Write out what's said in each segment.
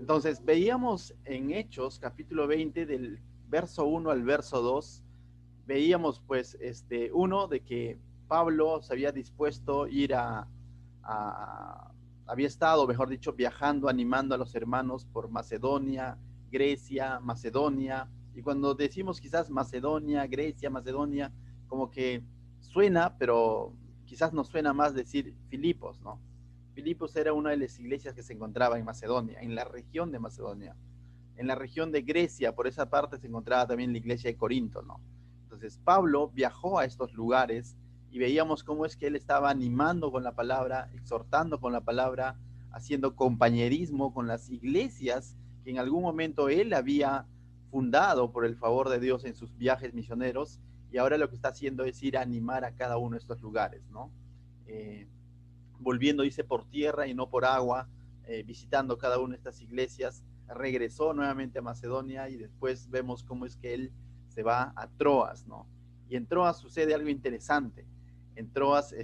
Entonces, veíamos en Hechos, capítulo 20, del verso 1 al verso 2, veíamos pues uno de que Pablo se había dispuesto a ir había estado, mejor dicho, viajando, animando a los hermanos por Macedonia, Grecia, Macedonia, y cuando decimos quizás Macedonia, Grecia, Macedonia, como que suena, pero quizás nos suena más decir Filipos, ¿no? Filipos era una de las iglesias que se encontraba en Macedonia, en la región de Macedonia. En la región de Grecia, por esa parte, se encontraba también la iglesia de Corinto, ¿no? Entonces, Pablo viajó a estos lugares y veíamos cómo es que él estaba animando con la palabra, exhortando con la palabra, haciendo compañerismo con las iglesias que en algún momento él había fundado por el favor de Dios en sus viajes misioneros, y ahora lo que está haciendo es ir a animar a cada uno de estos lugares, ¿no? Eh, Volviendo, dice, por tierra y no por agua, visitando cada una de estas iglesias, regresó nuevamente a Macedonia y después vemos cómo es que él se va a Troas, ¿no? Y en Troas sucede algo interesante. En Troas,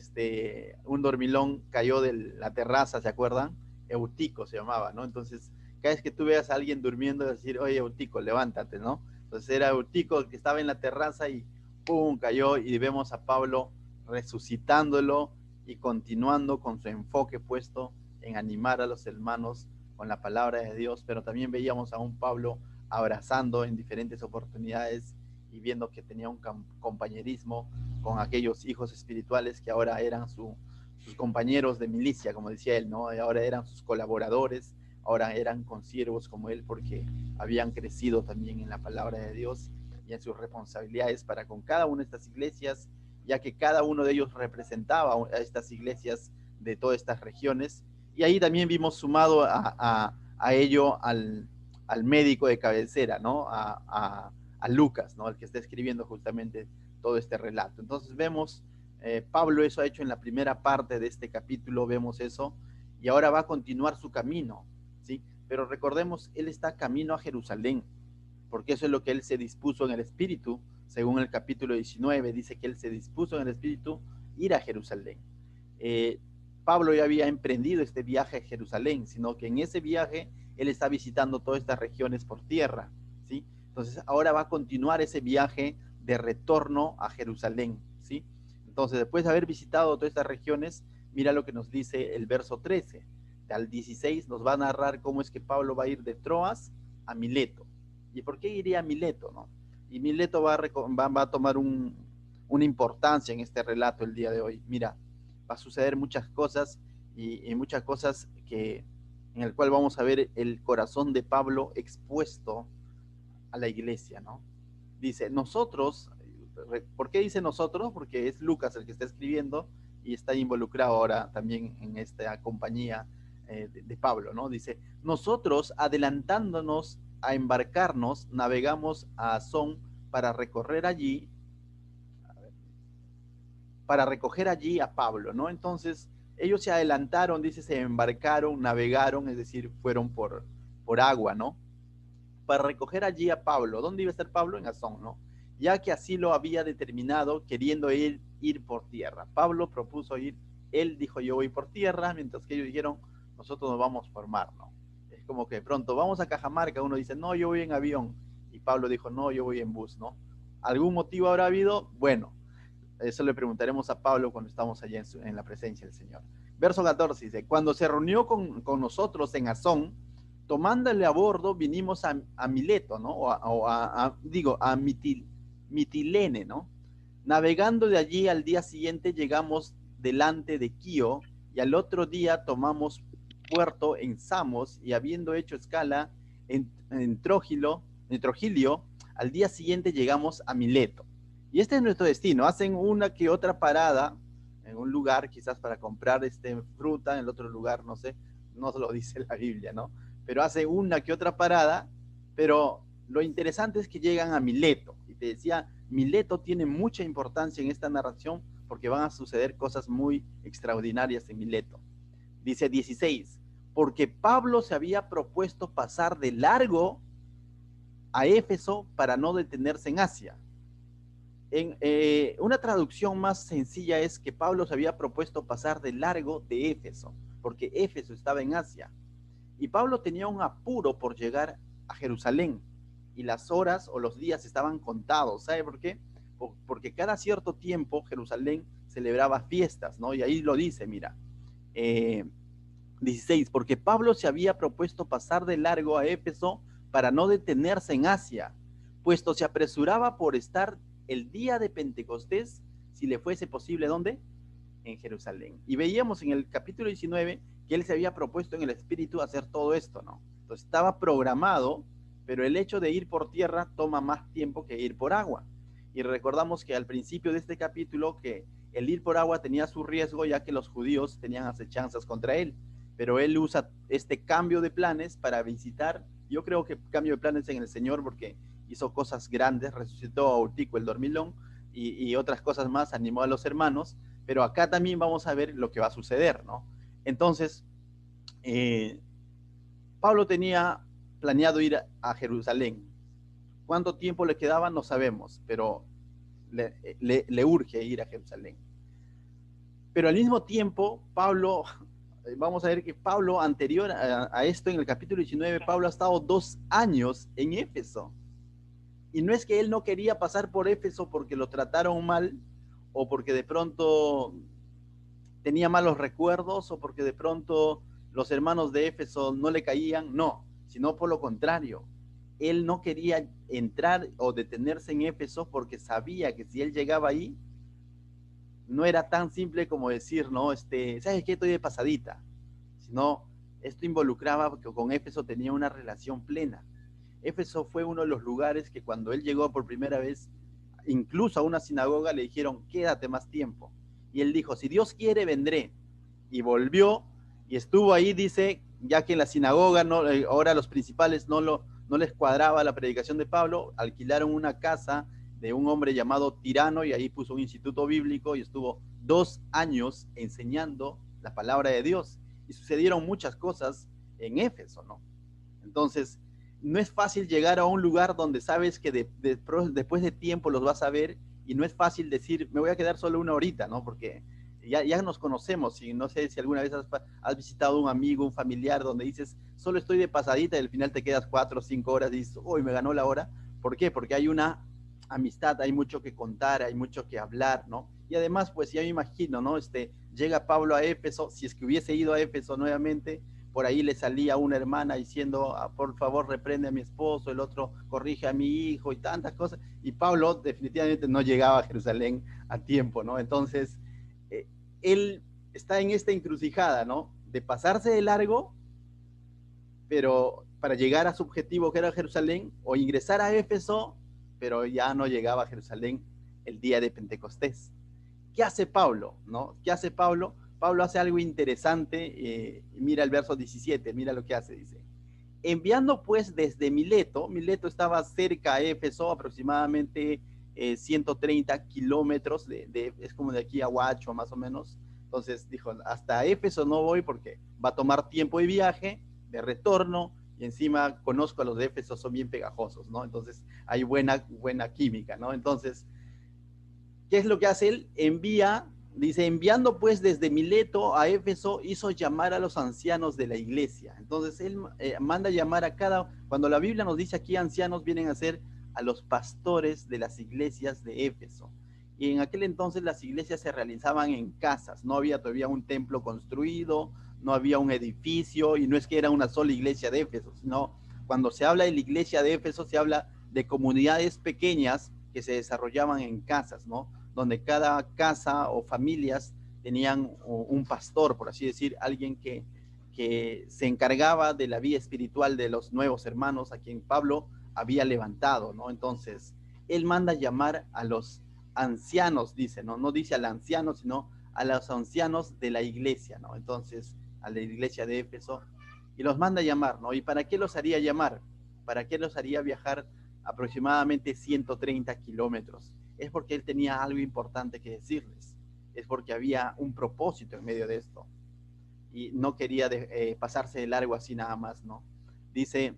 un dormilón cayó de la terraza, ¿se acuerdan? Eutico se llamaba, ¿no? Entonces, cada vez que tú veas a alguien durmiendo, decir, oye, Eutico, levántate, ¿no? Entonces era Eutico el que estaba en la terraza y ¡pum! Cayó, y vemos a Pablo resucitándolo y continuando con su enfoque puesto en animar a los hermanos con la palabra de Dios, pero también veíamos a un Pablo abrazando en diferentes oportunidades y viendo que tenía un compañerismo con aquellos hijos espirituales que ahora eran sus compañeros de milicia, como decía él, ¿no? Y ahora eran sus colaboradores, ahora eran consiervos como él, porque habían crecido también en la palabra de Dios y en sus responsabilidades para con cada una de estas iglesias, ya que cada uno de ellos representaba a estas iglesias de todas estas regiones. Y ahí también vimos sumado a ello al médico de cabecera, ¿no? A Lucas, ¿no? El que está escribiendo justamente todo este relato. Entonces vemos, Pablo eso ha hecho en la primera parte de este capítulo, vemos eso, y ahora va a continuar su camino, ¿sí? Pero recordemos, él está camino a Jerusalén, porque eso es lo que él se dispuso en el espíritu. Según el capítulo 19, dice que él se dispuso en el espíritu ir a Jerusalén. Eh, Pablo ya había emprendido este viaje a Jerusalén, sino que en ese viaje él está visitando todas estas regiones por tierra, ¿sí? Entonces ahora va a continuar ese viaje de retorno a Jerusalén, ¿sí? Entonces, después de haber visitado todas estas regiones, mira lo que nos dice el verso 13. Al 16 nos va a narrar cómo es que Pablo va a ir de Troas a Mileto. ¿Y por qué iría a Mileto, no? Y Mileto va a tomar una importancia en este relato el día de hoy. Mira, va a suceder muchas cosas, y muchas cosas en el cual vamos a ver el corazón de Pablo expuesto a la iglesia, ¿no? Dice, nosotros, ¿por qué dice nosotros? Porque es Lucas el que está escribiendo y está involucrado ahora también en esta compañía de Pablo, ¿no? Dice, nosotros adelantándonos a embarcarnos, navegamos a Asón para recorrer allí, para recoger allí a Pablo, ¿no? Entonces, ellos se adelantaron, dice, se embarcaron, navegaron, es decir, fueron por agua, ¿no? Para recoger allí a Pablo. ¿Dónde iba a estar Pablo? En Asón, ¿no? Ya que así lo había determinado, queriendo ir por tierra. Pablo propuso ir, él dijo, yo voy por tierra, mientras que ellos dijeron, nosotros nos vamos por mar, ¿no? Es como que de pronto, vamos a Cajamarca, uno dice, no, yo voy en avión, y Pablo dijo, no, yo voy en bus, ¿no? ¿Algún motivo habrá habido? Bueno, eso le preguntaremos a Pablo cuando estamos allá en la presencia del Señor. Verso 14 dice, cuando se reunió con nosotros en Asón, tomándole a bordo, vinimos a Mileto, ¿no? Digo, a Mitilene, ¿no? Navegando de allí, al día siguiente llegamos delante de Quío, y al otro día tomamos puerto en Samos, y habiendo hecho escala en Trogilio, al día siguiente llegamos a Mileto. Y este es nuestro destino. Hacen una que otra parada en un lugar, quizás para comprar fruta, en el otro lugar, no sé, no se lo dice la Biblia, ¿no? Pero hace una que otra parada, pero lo interesante es que llegan a Mileto. Y te decía, Mileto tiene mucha importancia en esta narración porque van a suceder cosas muy extraordinarias en Mileto. Dice 16, porque Pablo se había propuesto pasar de largo a Éfeso para no detenerse en Asia. Una traducción más sencilla es que Pablo se había propuesto pasar de largo de Éfeso, porque Éfeso estaba en Asia. Y Pablo tenía un apuro por llegar a Jerusalén y las horas o los días estaban contados. ¿Sabe por qué? Porque cada cierto tiempo Jerusalén celebraba fiestas, ¿no? Y ahí lo dice, mira, 16, porque Pablo se había propuesto pasar de largo a Éfeso para no detenerse en Asia, puesto se apresuraba por estar el día de Pentecostés, si le fuese posible, ¿dónde? En Jerusalén. Y veíamos en el capítulo 19 que él se había propuesto en el Espíritu hacer todo esto, ¿no? Entonces estaba programado, pero el hecho de ir por tierra toma más tiempo que ir por agua. Y recordamos que al principio de este capítulo que el ir por agua tenía su riesgo, ya que los judíos tenían acechanzas contra él. Pero él usa este cambio de planes para visitar. Yo creo que cambio de planes en el Señor, porque hizo cosas grandes, resucitó a Eutico el dormilón y otras cosas más, animó a los hermanos, pero acá también vamos a ver lo que va a suceder, ¿no? Entonces, Pablo tenía planeado ir a Jerusalén. ¿Cuánto tiempo le quedaba? No sabemos, pero le urge ir a Jerusalén. Pero al mismo tiempo, Pablo, vamos a ver que Pablo, anterior a esto, en el capítulo 19, Pablo ha estado 2 años en Éfeso. Y no es que él no quería pasar por Éfeso porque lo trataron mal, o porque de pronto tenía malos recuerdos, o porque de pronto los hermanos de Éfeso no le caían, no, sino por lo contrario. Él no quería entrar o detenerse en Éfeso porque sabía que si él llegaba ahí, no era tan simple como decir, ¿no? ¿Sabes qué? Estoy de pasadita. Sino, esto involucraba que con Éfeso tenía una relación plena. Éfeso fue uno de los lugares que cuando él llegó por primera vez, incluso a una sinagoga, le dijeron, quédate más tiempo. Y él dijo, si Dios quiere, vendré. Y volvió y estuvo ahí, dice, ya que en la sinagoga, no, ahora los principales no les cuadraba la predicación de Pablo, alquilaron una casa de un hombre llamado Tirano y ahí puso un instituto bíblico y estuvo 2 años enseñando la palabra de Dios. Y sucedieron muchas cosas en Éfeso, ¿no? Entonces, no es fácil llegar a un lugar donde sabes que después de tiempo los vas a ver y no es fácil decir, me voy a quedar solo una horita, ¿no? Porque ya nos conocemos y no sé si alguna vez has visitado un amigo, un familiar, donde dices, solo estoy de pasadita y al final te quedas 4 o 5 horas y dices, uy, me ganó la hora. ¿Por qué? Porque hay una amistad, hay mucho que contar, hay mucho que hablar, ¿no? Y además, pues ya me imagino, ¿no? Llega Pablo a Éfeso, si es que hubiese ido a Éfeso nuevamente, por ahí le salía una hermana diciendo, por favor reprende a mi esposo, el otro corrige a mi hijo y tantas cosas, y Pablo definitivamente no llegaba a Jerusalén a tiempo, ¿no? Entonces, él está en esta encrucijada, ¿no? De pasarse de largo, pero para llegar a su objetivo que era Jerusalén, o ingresar a Éfeso, pero ya no llegaba a Jerusalén el día de Pentecostés. ¿Qué hace Pablo? ¿No? ¿Qué hace Pablo? Pablo hace algo interesante, mira el verso 17, mira lo que hace, dice, enviando pues desde Mileto, Mileto estaba cerca a Éfeso, aproximadamente 130 kilómetros, es como de aquí a Huacho más o menos, entonces dijo, hasta Éfeso no voy porque va a tomar tiempo de viaje, de retorno, y encima conozco a los de Éfeso, son bien pegajosos, ¿no? Entonces hay buena química, ¿no? Entonces, ¿qué es lo que hace él? Dice, enviando pues desde Mileto a Éfeso, hizo llamar a los ancianos de la iglesia. Entonces él manda llamar a cuando la Biblia nos dice aquí ancianos, vienen a ser a los pastores de las iglesias de Éfeso. Y en aquel entonces las iglesias se realizaban en casas, no había todavía un templo construido, no había un edificio, y no es que era una sola iglesia de Éfeso, sino cuando se habla de la iglesia de Éfeso, se habla de comunidades pequeñas que se desarrollaban en casas, ¿no? Donde cada casa o familias tenían un pastor, por así decir, alguien que se encargaba de la vida espiritual de los nuevos hermanos a quien Pablo había levantado, ¿no? Entonces, él manda llamar a los ancianos, dice, ¿no? No dice al anciano, sino a los ancianos de la iglesia, ¿no? Entonces, a la iglesia de Éfeso, y los manda a llamar, ¿no? ¿Y para qué los haría llamar? ¿Para qué los haría viajar aproximadamente 130 kilómetros? Es porque él tenía algo importante que decirles, es porque había un propósito en medio de esto y no quería pasarse de largo así nada más, ¿no? Dice,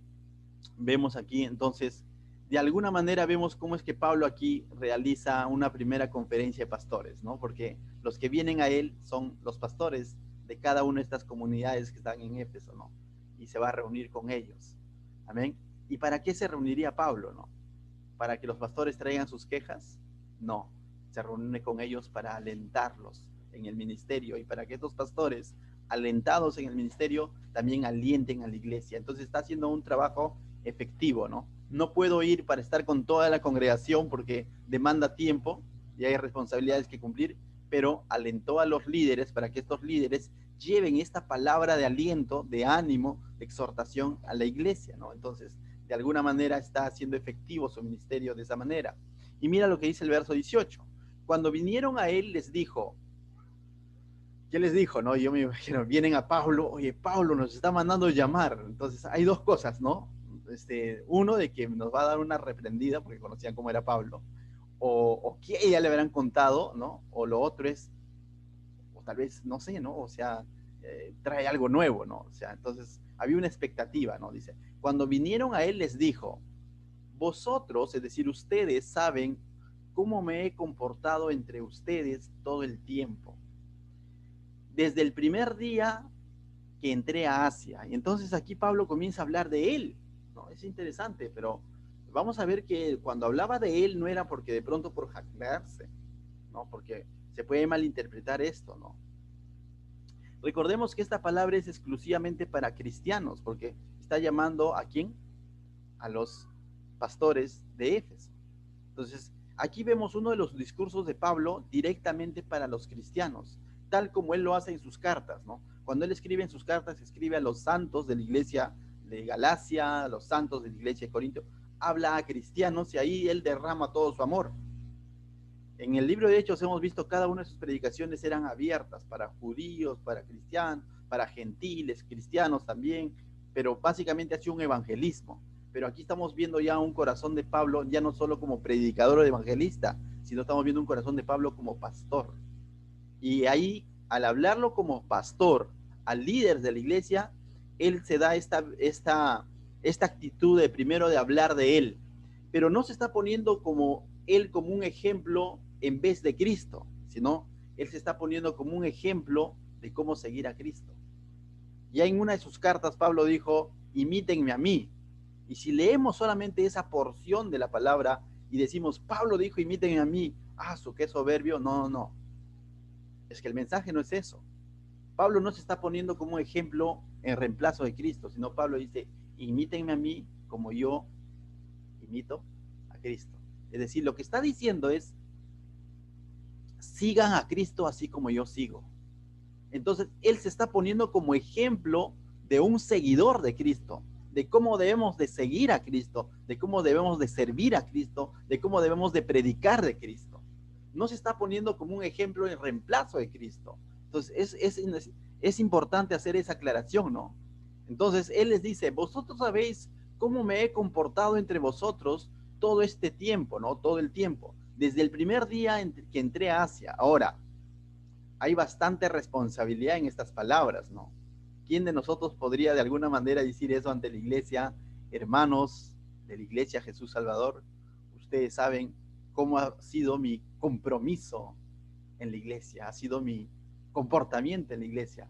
vemos aquí entonces, de alguna manera vemos cómo es que Pablo aquí realiza una primera conferencia de pastores, ¿no? Porque los que vienen a él son los pastores de cada una de estas comunidades que están en Éfeso, ¿no? y se va a reunir con ellos. Amén. ¿Y para qué se reuniría Pablo, no? ¿Para que los pastores traigan sus quejas? No, se reúne con ellos para alentarlos en el ministerio y para que estos pastores, alentados en el ministerio, también alienten a la iglesia. Entonces está haciendo un trabajo efectivo, ¿no? No puedo ir para estar con toda la congregación porque demanda tiempo y hay responsabilidades que cumplir, pero alentó a los líderes para que estos líderes lleven esta palabra de aliento, de ánimo, de exhortación a la iglesia, ¿no? Entonces, de alguna manera está haciendo efectivo su ministerio de esa manera. Y mira lo que dice el verso 18. Cuando vinieron a él les dijo, ¿qué les dijo? No, yo me imagino, vienen a Pablo, oye, Pablo nos está mandando llamar. Entonces hay dos cosas, ¿no? Uno de que nos va a dar una reprendida porque conocían cómo era Pablo, o que ya le habrán contado, ¿no? O lo otro es, o tal vez, no sé, ¿no? O sea, trae algo nuevo, ¿no? O sea, entonces había una expectativa, ¿no? Dice, cuando vinieron a él les dijo, vosotros, es decir, ustedes saben cómo me he comportado entre ustedes todo el tiempo, desde el primer día que entré a Asia. Y entonces aquí Pablo comienza a hablar de él, ¿no? Es interesante, pero vamos a ver que cuando hablaba de él no era porque de pronto por jactarse, ¿no? Porque se puede malinterpretar esto, ¿no? Recordemos que esta palabra es exclusivamente para cristianos, porque está llamando ¿a quién? A los pastores de Éfeso. Entonces, aquí vemos uno de los discursos de Pablo directamente para los cristianos, tal como él lo hace en sus cartas, ¿no? Cuando él escribe en sus cartas, escribe a los santos de la iglesia de Galacia, a los santos de la iglesia de Corinto, habla a cristianos y ahí él derrama todo su amor. En el libro de Hechos hemos visto cada una de sus predicaciones eran abiertas para judíos, para cristianos, para gentiles, cristianos también, pero básicamente ha sido un evangelismo. Pero aquí estamos viendo ya un corazón de Pablo, ya no solo como predicador o evangelista, sino estamos viendo un corazón de Pablo como pastor. Y ahí, al hablarlo como pastor, al líder de la iglesia, él se da esta actitud de primero de hablar de él, pero no se está poniendo como él como un ejemplo en vez de Cristo, sino él se está poniendo como un ejemplo de cómo seguir a Cristo. Ya en una de sus cartas Pablo dijo, imítenme a mí. Y si leemos solamente esa porción de la palabra y decimos, Pablo dijo, imítenme a mí, su qué soberbio, no. Es que el mensaje no es eso. Pablo no se está poniendo como un ejemplo en reemplazo de Cristo, sino Pablo dice, imítenme a mí como yo imito a Cristo. Es decir, lo que está diciendo es, sigan a Cristo así como yo sigo. Entonces, él se está poniendo como ejemplo de un seguidor de Cristo, de cómo debemos de seguir a Cristo, de cómo debemos de servir a Cristo, de cómo debemos de predicar de Cristo. No se está poniendo como un ejemplo en reemplazo de Cristo. Entonces, es importante hacer esa aclaración, ¿no? Entonces, él les dice, vosotros sabéis cómo me he comportado entre vosotros todo este tiempo, ¿no? Todo el tiempo, desde el primer día que entré a Asia. Ahora, hay bastante responsabilidad en estas palabras, ¿no? ¿Quién de nosotros podría de alguna manera decir eso ante la iglesia? Hermanos de la iglesia Jesús Salvador, ustedes saben cómo ha sido mi compromiso en la iglesia, ha sido mi comportamiento en la iglesia.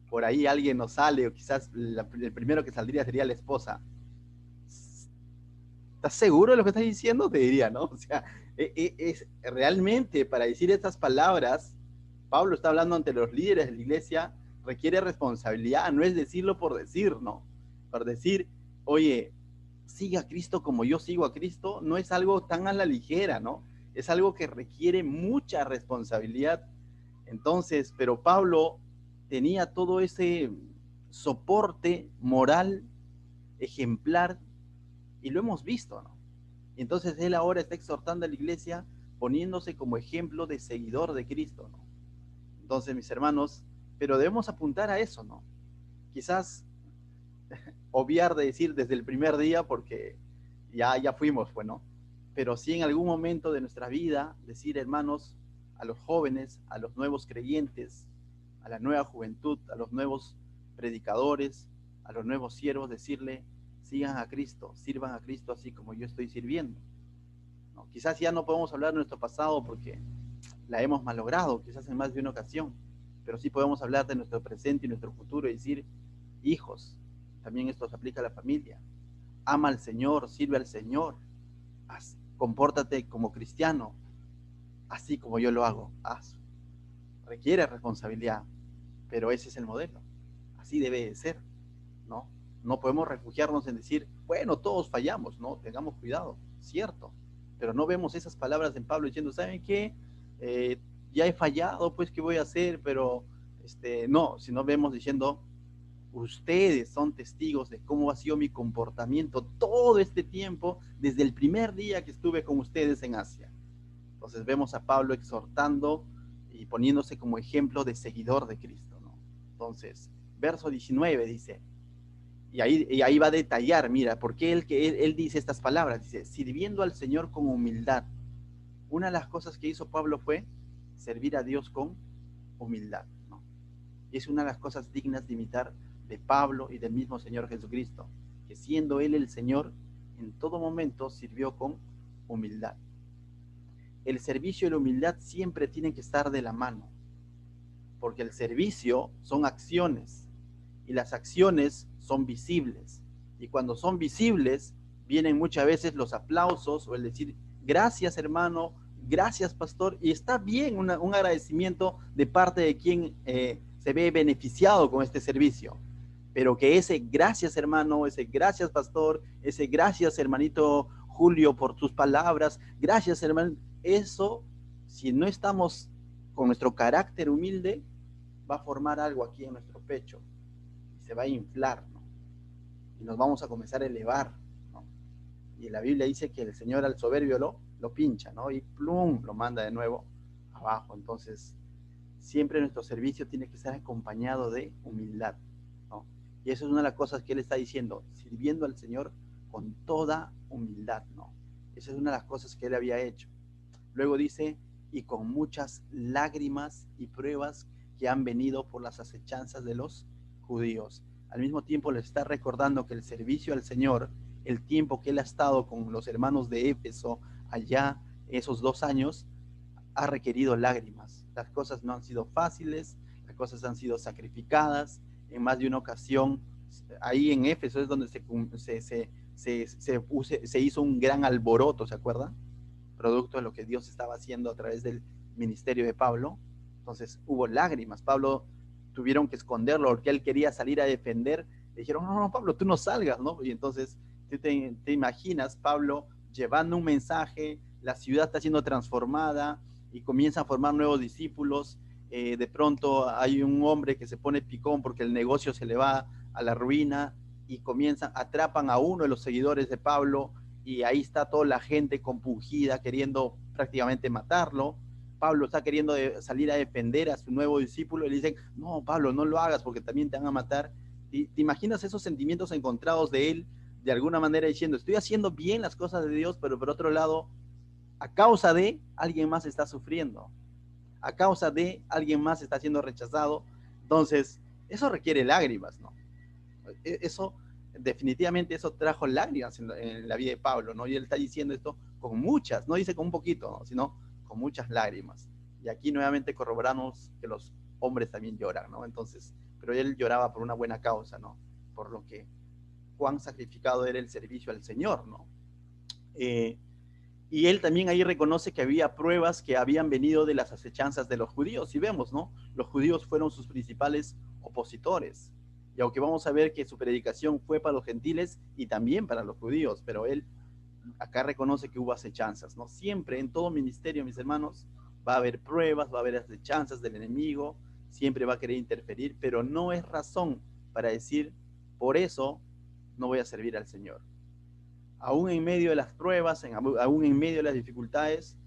Por ahí alguien nos sale, o quizás el primero que saldría sería la esposa. ¿Estás seguro de lo que estás diciendo? Te diría, ¿no? O sea, es realmente para decir estas palabras, Pablo está hablando ante los líderes de la iglesia, requiere responsabilidad, no es decirlo por decir, ¿no? Por decir, oye, siga a Cristo como yo sigo a Cristo, no es algo tan a la ligera, ¿no? Es algo que requiere mucha responsabilidad. Entonces, pero Pablo tenía todo ese soporte moral ejemplar y lo hemos visto, ¿no? Y entonces él ahora está exhortando a la iglesia poniéndose como ejemplo de seguidor de Cristo, ¿no? Entonces, mis hermanos, pero debemos apuntar a eso, ¿no? Quizás obviar de decir desde el primer día porque ya fuimos, bueno, pero sí en algún momento de nuestra vida decir, hermanos, a los jóvenes, a los nuevos creyentes, a la nueva juventud, a los nuevos predicadores, a los nuevos siervos, decirle, sigan a Cristo, sirvan a Cristo así como yo estoy sirviendo, ¿no? Quizás ya no podemos hablar de nuestro pasado porque la hemos malogrado, quizás en más de una ocasión, pero sí podemos hablar de nuestro presente y nuestro futuro y decir, hijos, también esto se aplica a la familia. Ama al Señor, sirve al Señor, compórtate como cristiano, así como yo lo hago. Requiere responsabilidad, pero ese es el modelo. Así debe de ser, ¿no? No podemos refugiarnos en decir, bueno, todos fallamos, ¿no? Tengamos cuidado, cierto. Pero no vemos esas palabras en Pablo diciendo, ¿saben qué? Ya he fallado, pues, ¿qué voy a hacer? Pero, no, sino vemos diciendo, ustedes son testigos de cómo ha sido mi comportamiento todo este tiempo, desde el primer día que estuve con ustedes en Asia. Entonces vemos a Pablo exhortando y poniéndose como ejemplo de seguidor de Cristo, ¿no? Entonces, verso 19 dice, y ahí va a detallar, mira, porque él dice estas palabras, dice, sirviendo al Señor con humildad. Una de las cosas que hizo Pablo fue servir a Dios con humildad, ¿no? Y es una de las cosas dignas de imitar de Pablo y del mismo Señor Jesucristo, que siendo Él el Señor, en todo momento sirvió con humildad. El servicio y la humildad siempre tienen que estar de la mano, porque el servicio son acciones y las acciones son visibles. Y cuando son visibles, vienen muchas veces los aplausos o el decir, gracias hermano, gracias pastor, y está bien un agradecimiento de parte de quien se ve beneficiado con este servicio. Pero que ese gracias hermano, ese gracias pastor, ese gracias hermanito Julio por tus palabras, gracias hermano, eso, si no estamos con nuestro carácter humilde, va a formar algo aquí en nuestro pecho y se va a inflar, ¿no? Y nos vamos a comenzar a elevar, ¿no? Y la Biblia dice que el Señor al soberbio lo pincha, ¿no? Y plum, lo manda de nuevo abajo. Entonces, siempre nuestro servicio tiene que estar acompañado de humildad, ¿no? Y eso es una de las cosas que Él está diciendo, sirviendo al Señor con toda humildad, ¿no? Esa es una de las cosas que Él había hecho. Luego dice, y con muchas lágrimas y pruebas que han venido por las acechanzas de los judíos. Al mismo tiempo les está recordando que el servicio al Señor, el tiempo que Él ha estado con los hermanos de Éfeso allá, esos 2 años, ha requerido lágrimas. Las cosas no han sido fáciles, las cosas han sido sacrificadas. En más de una ocasión, ahí en Éfeso es donde se hizo un gran alboroto, ¿se acuerdan? Producto de lo que Dios estaba haciendo a través del ministerio de Pablo. Entonces hubo lágrimas. Pablo tuvieron que esconderlo porque él quería salir a defender. Le dijeron, no, no, Pablo, tú no salgas, ¿no? Y entonces te imaginas Pablo llevando un mensaje, la ciudad está siendo transformada y comienza a formar nuevos discípulos. De pronto hay un hombre que se pone picón porque el negocio se le va a la ruina y atrapan a uno de los seguidores de Pablo y ahí está toda la gente compungida queriendo prácticamente matarlo. Pablo está queriendo salir a defender a su nuevo discípulo y le dicen, no, Pablo, no lo hagas porque también te van a matar. ¿Te imaginas esos sentimientos encontrados de él, de alguna manera diciendo, estoy haciendo bien las cosas de Dios, pero por otro lado, a causa de alguien más está sufriendo, a causa de alguien más está siendo rechazado? Entonces, eso requiere lágrimas, ¿no? Eso, definitivamente eso trajo lágrimas en la vida de Pablo, ¿no? Y él está diciendo esto con muchas, no dice con un poquito, ¿no? Sino con muchas lágrimas. Y aquí nuevamente corroboramos que los hombres también lloran, ¿no? Entonces, pero él lloraba por una buena causa, ¿no? Por lo que cuán sacrificado era el servicio al Señor, ¿no? Y él también ahí reconoce que había pruebas que habían venido de las acechanzas de los judíos. Y vemos, ¿no? Los judíos fueron sus principales opositores. Y aunque vamos a ver que su predicación fue para los gentiles y también para los judíos, pero él acá reconoce que hubo acechanzas, ¿no? Siempre en todo ministerio, mis hermanos, va a haber pruebas, va a haber acechanzas del enemigo, siempre va a querer interferir, pero no es razón para decir, por eso no voy a servir al Señor. Aún en medio de las pruebas, aún en medio de las dificultades,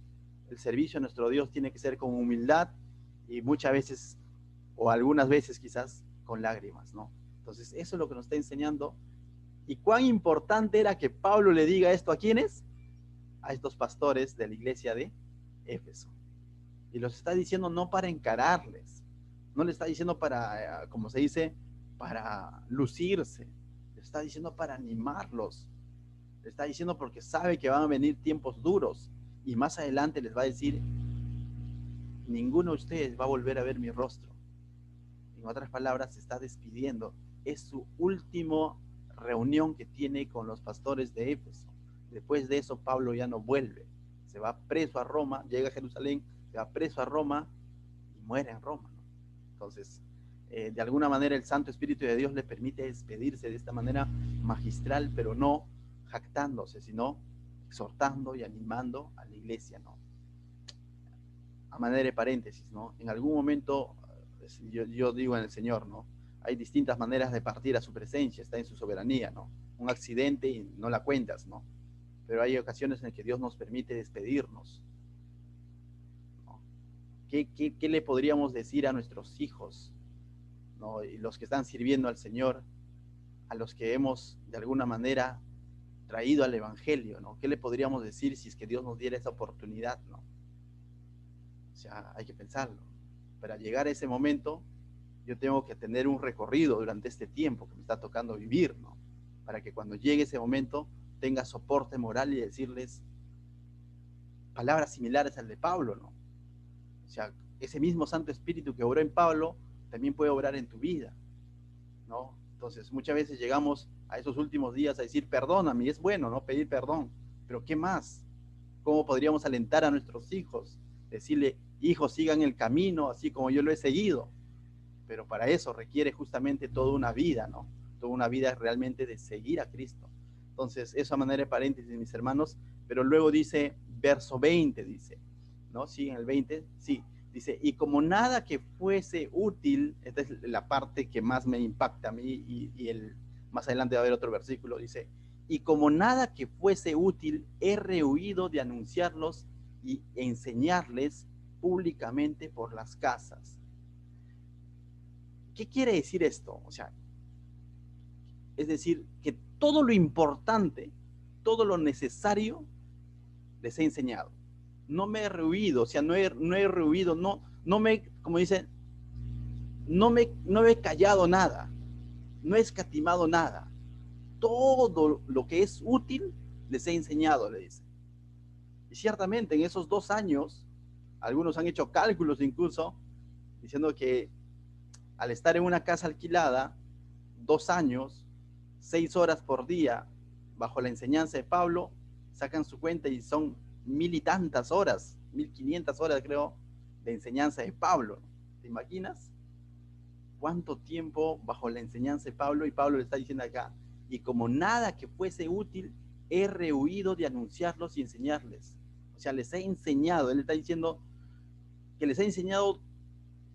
el servicio a nuestro Dios tiene que ser con humildad y muchas veces, o algunas veces quizás, con lágrimas, ¿no? Entonces, eso es lo que nos está enseñando. ¿Y cuán importante era que Pablo le diga esto a quiénes? A estos pastores de la iglesia de Éfeso. Y los está diciendo no para encararles, no le está diciendo para, como se dice, para lucirse, le está diciendo para animarlos, le está diciendo porque sabe que van a venir tiempos duros y más adelante les va a decir, ninguno de ustedes va a volver a ver mi rostro. En otras palabras, se está despidiendo. Es su último reunión que tiene con los pastores de Éfeso. Después de eso, Pablo ya no vuelve. Se va preso a Roma, llega a Jerusalén, se va preso a Roma y muere en Roma, ¿no? Entonces, de alguna manera el Santo Espíritu de Dios le permite despedirse de esta manera magistral, pero no jactándose, sino exhortando y animando a la iglesia, ¿no? A manera de paréntesis, ¿no? En algún momento, yo digo en el Señor, ¿no? Hay distintas maneras de partir a su presencia, está en su soberanía, ¿no? Un accidente y no la cuentas, ¿no? Pero hay ocasiones en que Dios nos permite despedirnos, ¿no? ¿Qué le podríamos decir a nuestros hijos, ¿no? Y los que están sirviendo al Señor, a los que hemos de alguna manera traído al Evangelio, ¿no? ¿Qué le podríamos decir si es que Dios nos diera esa oportunidad, ¿no? O sea, hay que pensarlo. Para llegar a ese momento, yo tengo que tener un recorrido durante este tiempo que me está tocando vivir, ¿no? Para que cuando llegue ese momento tenga soporte moral y decirles palabras similares al de Pablo, ¿no? O sea, ese mismo Santo Espíritu que obró en Pablo también puede obrar en tu vida, ¿no? Entonces, muchas veces llegamos a esos últimos días a decir, perdóname, y es bueno, ¿no? Pedir perdón, pero ¿qué más? ¿Cómo podríamos alentar a nuestros hijos? Decirle, hijos, sigan el camino, así como yo lo he seguido. Pero para eso requiere justamente toda una vida, ¿no? Toda una vida realmente de seguir a Cristo. Entonces, eso a manera de paréntesis, mis hermanos, pero luego dice, verso 20, dice, ¿no? Sí, en el 20, sí, dice, y como nada que fuese útil, esta es la parte que más me impacta a mí, más adelante va a haber otro versículo, dice, y como nada que fuese útil, he rehuido de anunciarlos y enseñarles públicamente por las casas. ¿Qué quiere decir esto? O sea, es decir, que todo lo importante, todo lo necesario, les he enseñado. No me he rehuido, o sea, no he rehuido, no me, como dicen, no he callado nada, no he escatimado nada. Todo lo que es útil les he enseñado, le dice. Y ciertamente en esos 2 años, algunos han hecho cálculos incluso, diciendo que al estar en una casa alquilada, 2 años, 6 horas por día, bajo la enseñanza de Pablo, sacan su cuenta y son 1000 y tantas horas, 1500 horas creo, de enseñanza de Pablo. ¿Te imaginas? ¿Cuánto tiempo bajo la enseñanza de Pablo? Y Pablo le está diciendo acá, y como nada que fuese útil, he rehuido de anunciarlos y enseñarles. O sea, les he enseñado, él está diciendo que les ha enseñado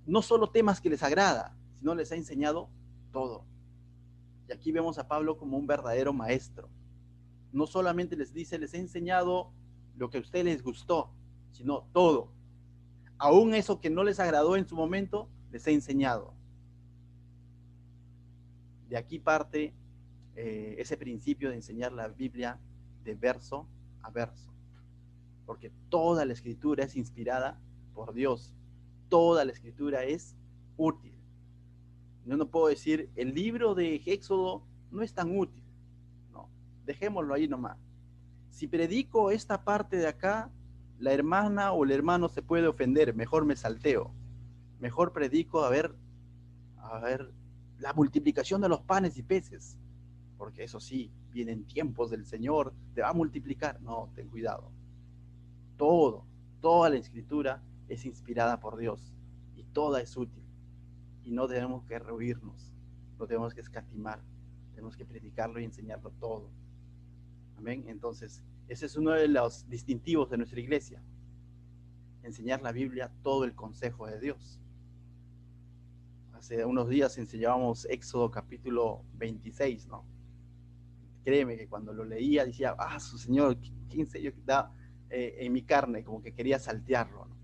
no solo temas que les agrada, sino les ha enseñado todo. Y aquí vemos a Pablo como un verdadero maestro. No solamente les dice, les he enseñado lo que a ustedes les gustó, sino todo. Aún eso que no les agradó en su momento, les he enseñado. De aquí parte ese principio de enseñar la Biblia de verso a verso. Porque toda la escritura es inspirada por Dios. Toda la escritura es útil. Yo no puedo decir, el libro de Éxodo no es tan útil. No, dejémoslo ahí nomás. Si predico esta parte de acá, la hermana o el hermano se puede ofender, mejor me salteo. Mejor predico, a ver, la multiplicación de los panes y peces. Porque eso sí, vienen tiempos del Señor, te va a multiplicar. No, ten cuidado. Toda la escritura es inspirada por Dios y toda es útil. Y no debemos que rehuirnos, no tenemos que escatimar, tenemos que predicarlo y enseñarlo todo. Amén. Entonces, ese es uno de los distintivos de nuestra iglesia, enseñar la Biblia, todo el consejo de Dios. Hace unos días enseñábamos Éxodo capítulo 26, ¿no? Créeme que cuando lo leía decía, su Señor, ¿qué enseño que da en mi carne? Como que quería saltearlo, ¿no?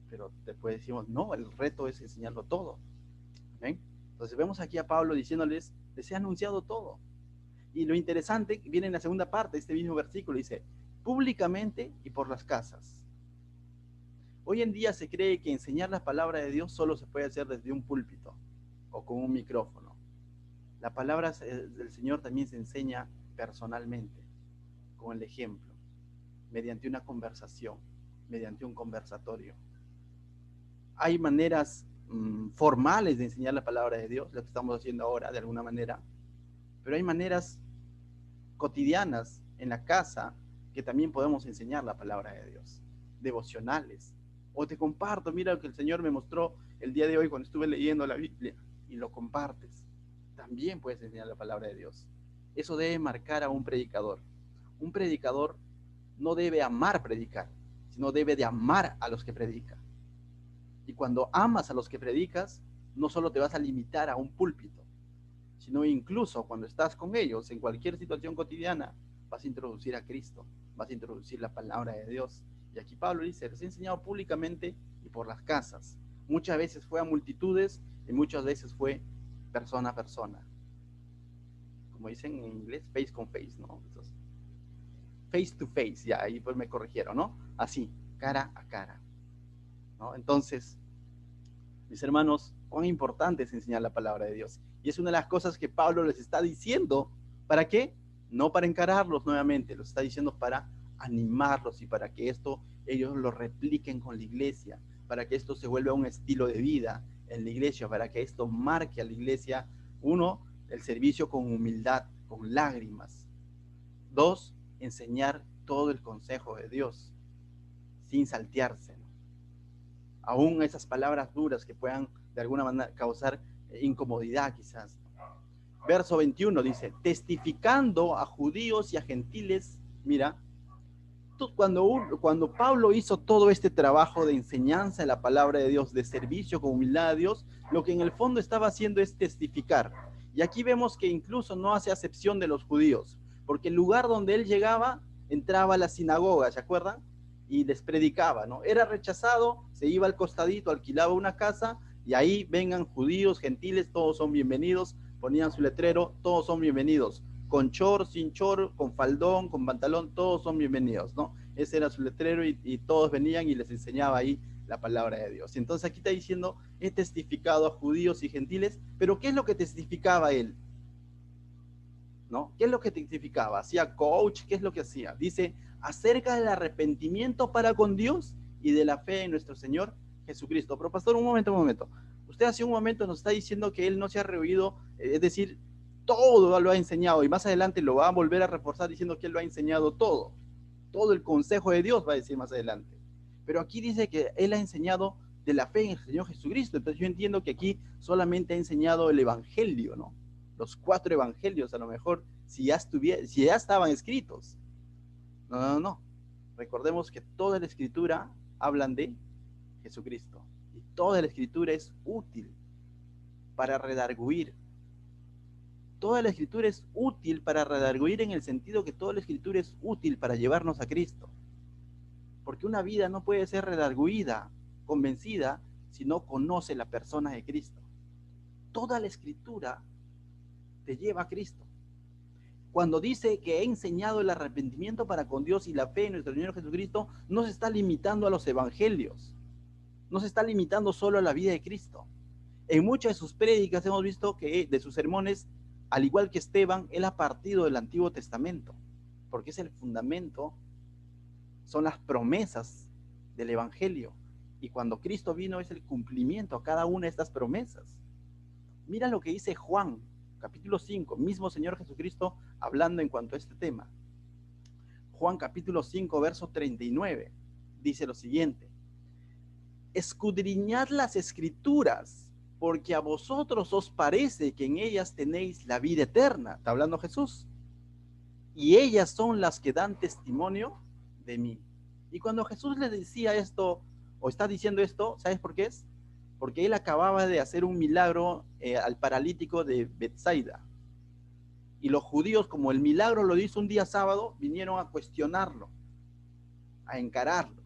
Pero después decimos, no, el reto es enseñarlo todo. ¿Ven? Entonces vemos aquí a Pablo diciéndoles, les he anunciado todo. Y lo interesante viene en la segunda parte de este mismo versículo, dice, públicamente y por las casas. Hoy en día se cree que enseñar la palabra de Dios solo se puede hacer desde un púlpito o con un micrófono. La palabra del Señor también se enseña personalmente, con el ejemplo, mediante una conversación, mediante un conversatorio. Hay maneras formales de enseñar la palabra de Dios, lo que estamos haciendo ahora de alguna manera, pero hay maneras cotidianas en la casa que también podemos enseñar la palabra de Dios, devocionales. O te comparto, mira lo que el Señor me mostró el día de hoy cuando estuve leyendo la Biblia, y lo compartes. También puedes enseñar la palabra de Dios. Eso debe marcar a un predicador. Un predicador no debe amar predicar, sino debe de amar a los que predican. Y cuando amas a los que predicas, no solo te vas a limitar a un púlpito, sino incluso cuando estás con ellos en cualquier situación cotidiana, vas a introducir a Cristo, vas a introducir la palabra de Dios. Y aquí Pablo dice, les he enseñado públicamente y por las casas. Muchas veces fue a multitudes y muchas veces fue persona a persona. Como dicen en inglés, face con face, ¿no? Entonces, face to face, ya ahí pues me corrigieron, ¿no? Así, cara a cara, ¿no? Entonces, mis hermanos, cuán importante es enseñar la palabra de Dios. Y es una de las cosas que Pablo les está diciendo. ¿Para qué? No para encararlos nuevamente, los está diciendo para animarlos y para que esto ellos lo repliquen con la iglesia, para que esto se vuelva un estilo de vida en la iglesia, para que esto marque a la iglesia, uno, el servicio con humildad, con lágrimas. Dos, enseñar todo el consejo de Dios, sin saltearse, ¿no? Aún esas palabras duras que puedan de alguna manera causar incomodidad quizás. Verso 21 dice, testificando a judíos y a gentiles. Mira, cuando Pablo hizo todo este trabajo de enseñanza de la palabra de Dios, de servicio con humildad a Dios, lo que en el fondo estaba haciendo es testificar. Y aquí vemos que incluso no hace acepción de los judíos, porque el lugar donde él llegaba, entraba a la sinagoga, ¿se acuerdan? Y les predicaba, ¿no? Era rechazado, se iba al costadito, alquilaba una casa, y ahí vengan judíos, gentiles, todos son bienvenidos, ponían su letrero, todos son bienvenidos. Con short, sin short, con faldón, con pantalón, todos son bienvenidos, ¿no? Ese era su letrero y todos venían y les enseñaba ahí la palabra de Dios. Entonces aquí está diciendo, he testificado a judíos y gentiles, pero ¿qué es lo que testificaba él? ¿No? ¿Qué es lo que testificaba? ¿Hacía coach? ¿Qué es lo que hacía? Dice, acerca del arrepentimiento para con Dios y de la fe en nuestro Señor Jesucristo. Pero pastor, un momento. Usted hace un momento nos está diciendo que él no se ha rehuido, es decir, todo lo ha enseñado y más adelante lo va a volver a reforzar diciendo que él lo ha enseñado todo el consejo de Dios va a decir más adelante. Pero aquí dice que él ha enseñado de la fe en el Señor Jesucristo. Entonces yo entiendo que aquí solamente ha enseñado el evangelio, ¿no? Los 4 evangelios, a lo mejor, si ya estaban escritos. No. Recordemos que toda la escritura hablan de Jesucristo. Y toda la escritura es útil para redarguir. Toda la escritura es útil para redarguir en el sentido que toda la escritura es útil para llevarnos a Cristo. Porque una vida no puede ser redarguida, convencida, si no conoce la persona de Cristo. Toda la escritura te lleva a Cristo. Cuando dice que he enseñado el arrepentimiento para con Dios y la fe en nuestro Señor Jesucristo, no se está limitando a los evangelios, no se está limitando solo a la vida de Cristo. En muchas de sus prédicas hemos visto que de sus sermones, al igual que Esteban, él ha partido del Antiguo Testamento, porque es el fundamento, son las promesas del evangelio. Y cuando Cristo vino es el cumplimiento a cada una de estas promesas. Mira lo que dice Juan, capítulo 5, mismo Señor Jesucristo hablando en cuanto a este tema. Juan capítulo 5, verso 39, dice lo siguiente: escudriñad las escrituras, porque a vosotros os parece que en ellas tenéis la vida eterna. Está hablando Jesús. Y ellas son las que dan testimonio de mí. Y cuando Jesús les decía esto, o está diciendo esto, ¿sabes por qué es? Porque él acababa de hacer un milagro al paralítico de Betsaida. Y los judíos, como el milagro lo hizo un día sábado, vinieron a cuestionarlo, a encararlo.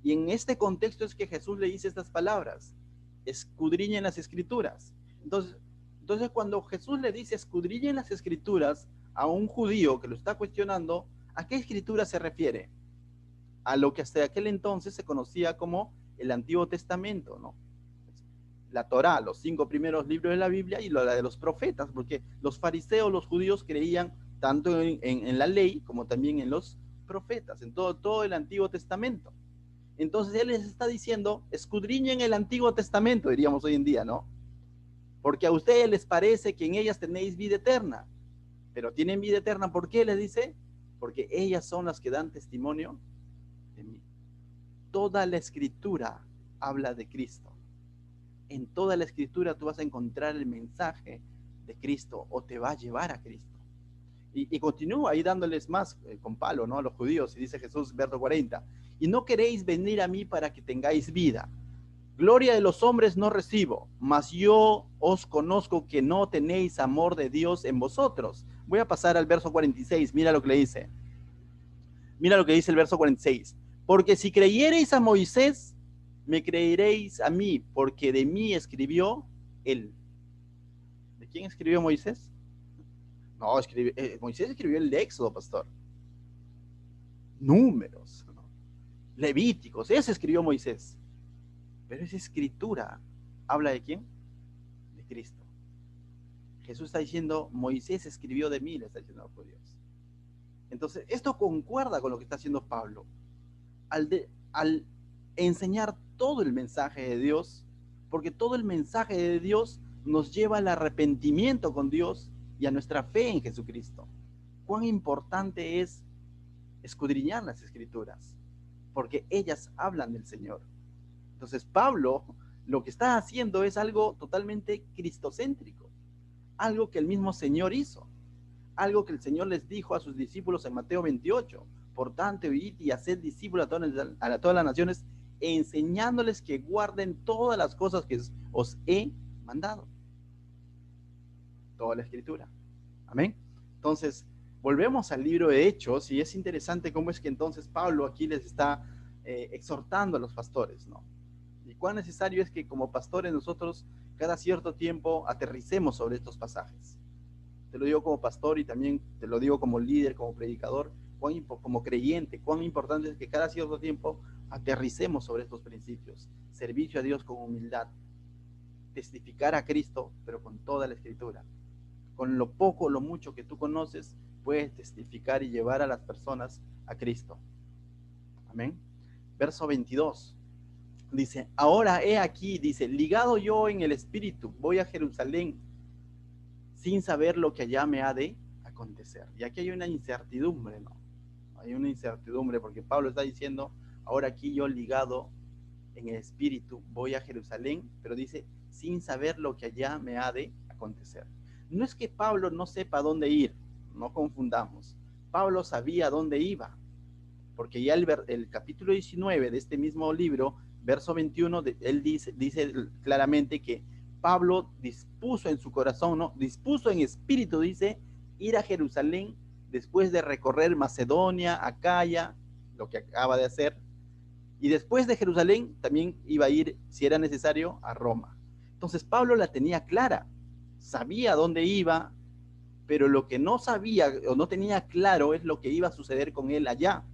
Y en este contexto es que Jesús le dice estas palabras: escudriñen las escrituras. Entonces cuando Jesús le dice escudriñen las escrituras a un judío que lo está cuestionando, ¿a qué escritura se refiere? A lo que hasta aquel entonces se conocía como el Antiguo Testamento, ¿no? La Torá, los 5 primeros libros de la Biblia y la de los profetas, porque los fariseos, los judíos creían tanto en la ley como también en los profetas, en todo el Antiguo Testamento. Entonces él les está diciendo, escudriñen el Antiguo Testamento, diríamos hoy en día, ¿no? Porque a ustedes les parece que en ellas tenéis vida eterna. pero tienen vida eterna. ¿Por qué? Les dice, porque ellas son las que dan testimonio de mí. Toda la escritura habla de Cristo. En toda la escritura tú vas a encontrar el mensaje de Cristo o te va a llevar a Cristo. Y continúa ahí dándoles más con palo, ¿no? A los judíos, y dice Jesús, verso 40, y no queréis venir a mí para que tengáis vida. Gloria de los hombres no recibo, mas yo os conozco que no tenéis amor de Dios en vosotros. Voy a pasar al verso 46, mira lo que le dice. Mira lo que dice el verso 46. Porque si creyereis a Moisés, me creeréis a mí, porque de mí escribió él. ¿De quién escribió Moisés? No, Moisés escribió el Éxodo, pastor. Números, ¿no? Levíticos, ese escribió Moisés. Pero esa escritura habla de quién? De Cristo. Jesús está diciendo, Moisés escribió de mí, le está diciendo a los judíos. Entonces, esto concuerda con lo que está haciendo Pablo. Al enseñar todo el mensaje de Dios, porque todo el mensaje de Dios nos lleva al arrepentimiento con Dios y a nuestra fe en Jesucristo. Cuán importante es escudriñar las escrituras, porque ellas hablan del Señor. Entonces Pablo lo que está haciendo es algo totalmente cristocéntrico, algo que el mismo Señor hizo, algo que el Señor les dijo a sus discípulos en Mateo 28, por tanto, id y haced discípulos a todas las naciones, enseñándoles que guarden todas las cosas que os he mandado. Toda la escritura. Amén. Entonces, volvemos al libro de Hechos y es interesante cómo es que entonces Pablo aquí les está exhortando a los pastores, ¿no? Y cuán necesario es que como pastores nosotros cada cierto tiempo aterricemos sobre estos pasajes. Te lo digo como pastor y también te lo digo como líder, como predicador, como creyente, cuán importante es que cada cierto tiempo aterricemos sobre estos principios. Servicio a Dios con humildad, testificar a Cristo, pero con toda la escritura. Con lo poco o lo mucho que tú conoces, puedes testificar y llevar a las personas a Cristo. Amén. Verso 22. Dice, ahora he aquí, dice, ligado yo en el espíritu, voy a Jerusalén, sin saber lo que allá me ha de acontecer. Y aquí hay una incertidumbre, ¿no? Hay una incertidumbre porque Pablo está diciendo, ahora aquí yo ligado en el espíritu, voy a Jerusalén, pero dice, sin saber lo que allá me ha de acontecer. No es que Pablo no sepa dónde ir, no confundamos. Pablo sabía dónde iba, porque ya el capítulo 19 de este mismo libro, verso 21, él dice claramente que Pablo dispuso en su corazón, ¿no? Dispuso en espíritu, dice, ir a Jerusalén después de recorrer Macedonia, Acaya, lo que acaba de hacer, y después de Jerusalén también iba a ir, si era necesario, a Roma. Entonces Pablo la tenía clara, sabía dónde iba, pero lo que no sabía o no tenía claro es lo que iba a suceder con él allá.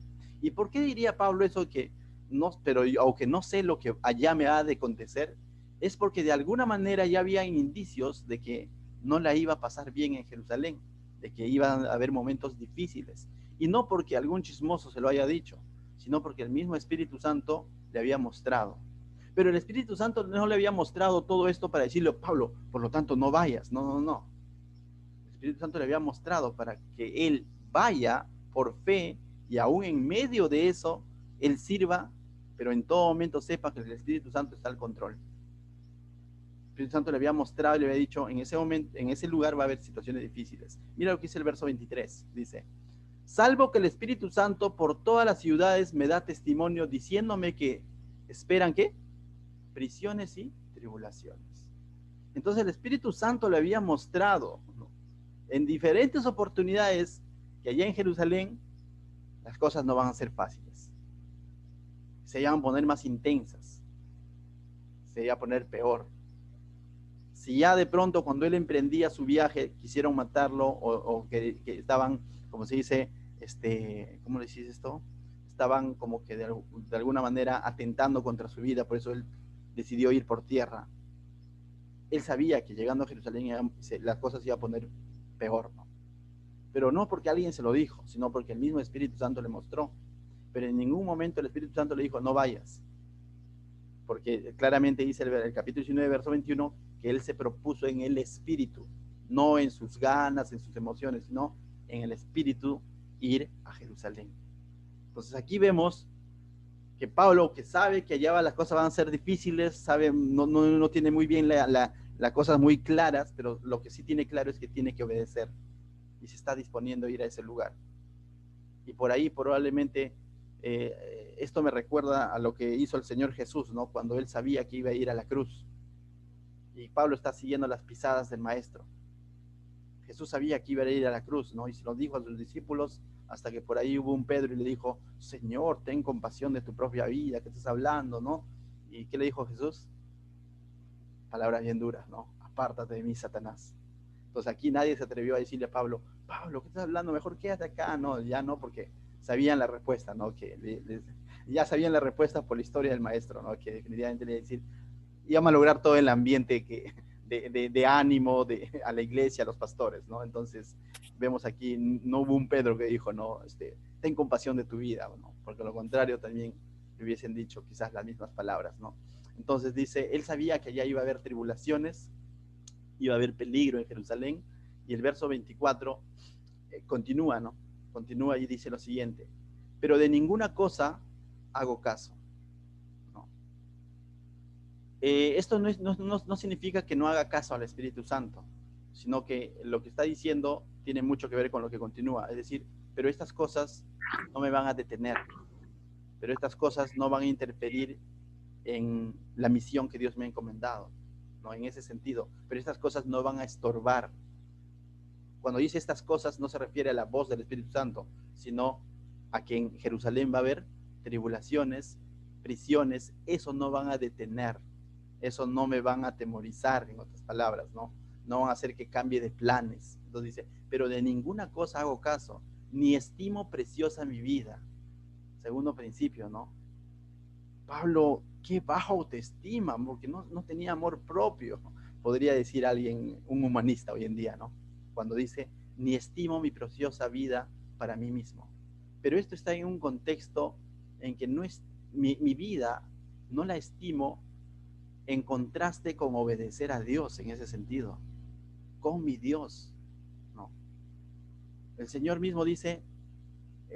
¿Y por qué diría Pablo eso que no, pero aunque no sé lo que allá me ha de acontecer? Es porque de alguna manera ya había indicios de que no la iba a pasar bien en Jerusalén, de que iban a haber momentos difíciles. Y no porque algún chismoso se lo haya dicho, sino porque el mismo Espíritu Santo le había mostrado. Pero el Espíritu Santo no le había mostrado todo esto para decirle, Pablo, por lo tanto no vayas. No, no, no. El Espíritu Santo le había mostrado para que él vaya por fe y aún en medio de eso, él sirva, pero en todo momento sepa que el Espíritu Santo está al control. El Espíritu Santo le había mostrado y le había dicho, en ese momento, en ese lugar va a haber situaciones difíciles. Mira lo que dice el verso 23, dice, salvo que el Espíritu Santo por todas las ciudades me da testimonio diciéndome que esperan, ¿qué? Prisiones y tribulaciones. Entonces el Espíritu Santo le había mostrado, ¿no?, en diferentes oportunidades que allá en Jerusalén las cosas no van a ser fáciles. Se van a poner más intensas. Se iba a poner peor. Si ya de pronto cuando él emprendía su viaje quisieron matarlo o que estaban, como se dice, ¿cómo le dices esto? Estaban como que de alguna manera atentando contra su vida, por eso él decidió ir por tierra. Él sabía que llegando a Jerusalén las cosas iban a poner peor, ¿no? Pero no porque alguien se lo dijo, sino porque el mismo Espíritu Santo le mostró. Pero en ningún momento el Espíritu Santo le dijo, no vayas. Porque claramente dice el capítulo 19, verso 21, que él se propuso en el Espíritu no en sus ganas, en sus emociones, sino en el espíritu ir a Jerusalén. Entonces aquí vemos que Pablo, que sabe que allá las cosas van a ser difíciles, sabe, no tiene muy bien las cosas muy claras, pero lo que sí tiene claro es que tiene que obedecer y se está disponiendo a ir a ese lugar. Y por ahí probablemente esto me recuerda a lo que hizo el Señor Jesús, ¿no? Cuando él sabía que iba a ir a la cruz. Y Pablo está siguiendo las pisadas del Maestro. Jesús sabía que iba a ir a la cruz, ¿no? Y se lo dijo a sus discípulos hasta que por ahí hubo un Pedro y le dijo, Señor, ten compasión de tu propia vida, ¿qué estás hablando, no? ¿Y qué le dijo Jesús? Palabras bien duras, ¿no? Apártate de mí, Satanás. Entonces aquí nadie se atrevió a decirle a Pablo, Pablo, ¿qué estás hablando? Mejor quédate acá. No, ya no, porque sabían la respuesta, ¿no? Ya sabían la respuesta por la historia del Maestro, ¿no? Que definitivamente le iba a decir, íbamos a lograr todo el ambiente de ánimo a la iglesia, a los pastores, ¿no? Entonces vemos aquí, no hubo un Pedro que dijo, no, ten compasión de tu vida, ¿no? Porque lo contrario también le hubiesen dicho quizás las mismas palabras, ¿no? Entonces dice, él sabía que allá iba a haber tribulaciones, iba a haber peligro en Jerusalén, y el verso 24 continúa, ¿no? Continúa y dice lo siguiente, pero de ninguna cosa hago caso. Esto no significa que no haga caso al Espíritu Santo, sino que lo que está diciendo tiene mucho que ver con lo que continúa. Es decir, pero estas cosas no me van a detener, pero estas cosas no van a interferir en la misión que Dios me ha encomendado, ¿no? En ese sentido, pero estas cosas no van a estorbar. Cuando dice estas cosas no se refiere a la voz del Espíritu Santo, sino a que en Jerusalén va a haber tribulaciones, prisiones, eso no van a detener. Eso no me van a atemorizar, en otras palabras, ¿no? No van a hacer que cambie de planes. Entonces dice, pero de ninguna cosa hago caso, ni estimo preciosa mi vida. Segundo principio, ¿no? Pablo, qué baja autoestima, porque no tenía amor propio, podría decir alguien, un humanista hoy en día, ¿no? Cuando dice, ni estimo mi preciosa vida para mí mismo. Pero esto está en un contexto en que no es mi vida, no la estimo en contraste con obedecer a Dios en ese sentido, con mi Dios, no. El Señor mismo dice,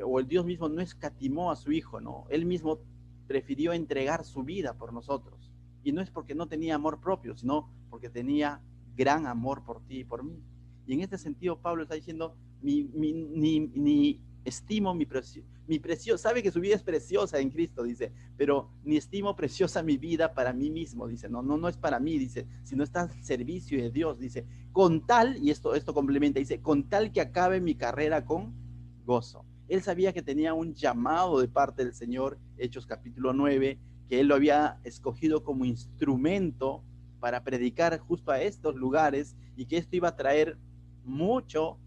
o el Dios mismo no escatimó a su Hijo, no. Él mismo prefirió entregar su vida por nosotros. Y no es porque no tenía amor propio, sino porque tenía gran amor por ti y por mí. Y en este sentido Pablo está diciendo, ni estimo mi preciosa, sabe que su vida es preciosa en Cristo, dice, pero ni estimo preciosa mi vida para mí mismo, dice, no es para mí, dice, sino está al servicio de Dios, dice, con tal, y esto complementa, dice, con tal que acabe mi carrera con gozo. Él sabía que tenía un llamado de parte del Señor, Hechos capítulo 9, que él lo había escogido como instrumento para predicar justo a estos lugares y que esto iba a traer mucho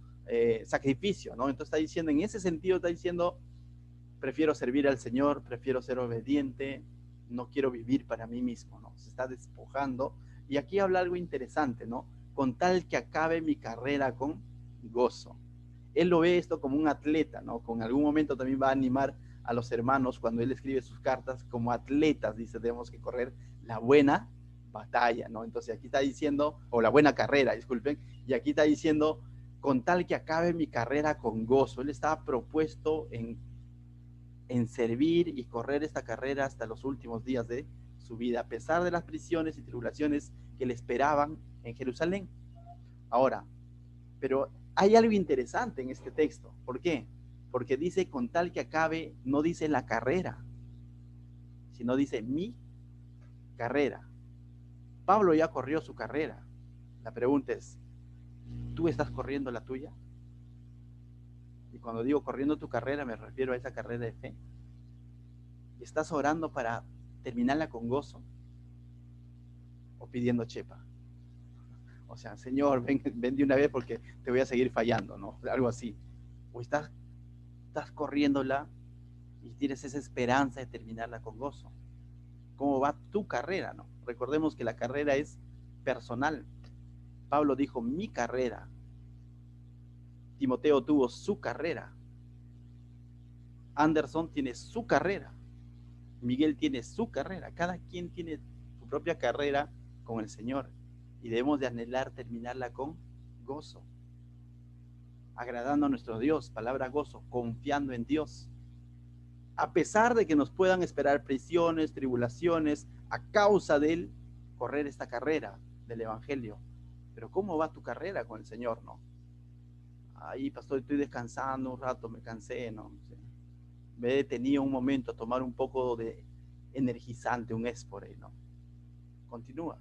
sacrificio, ¿no? Entonces está diciendo, en ese sentido está diciendo, prefiero servir al Señor, prefiero ser obediente, no quiero vivir para mí mismo, ¿no? Se está despojando. Y aquí habla algo interesante, ¿no? Con tal que acabe mi carrera con gozo. Él lo ve esto como un atleta, ¿no? Con algún momento también va a animar a los hermanos cuando él escribe sus cartas como atletas, dice, tenemos que correr la buena batalla, ¿no? Entonces aquí está diciendo, o la buena carrera, disculpen, y aquí está diciendo, con tal que acabe mi carrera con gozo. Él estaba propuesto en servir y correr esta carrera hasta los últimos días de su vida, a pesar de las prisiones y tribulaciones que le esperaban en Jerusalén. Ahora, pero hay algo interesante en este texto. ¿Por qué? Porque dice con tal que acabe, no dice la carrera, sino dice mi carrera. Pablo ya corrió su carrera. La pregunta es, ¿tú estás corriendo la tuya? Y cuando digo corriendo tu carrera, me refiero a esa carrera de fe. ¿Estás orando para terminarla con gozo o pidiendo chepa? O sea, Señor, ven de una vez porque te voy a seguir fallando, ¿no? Algo así. O estás corriéndola y tienes esa esperanza de terminarla con gozo. ¿Cómo va tu carrera, no? Recordemos que la carrera es personal. Pablo dijo mi carrera. Timoteo tuvo su carrera. Anderson tiene su carrera. Miguel tiene su carrera. Cada quien tiene su propia carrera con el Señor. Y debemos de anhelar terminarla con gozo, agradando a nuestro Dios, palabra gozo, confiando en Dios. A pesar de que nos puedan esperar prisiones, tribulaciones, a causa de él, correr esta carrera del Evangelio. Pero ¿cómo va tu carrera con el Señor, no? Ahí, pastor, estoy descansando un rato, me cansé, ¿no? Me he detenido un momento a tomar un poco de energizante, un Esporé, ¿no? Continúa,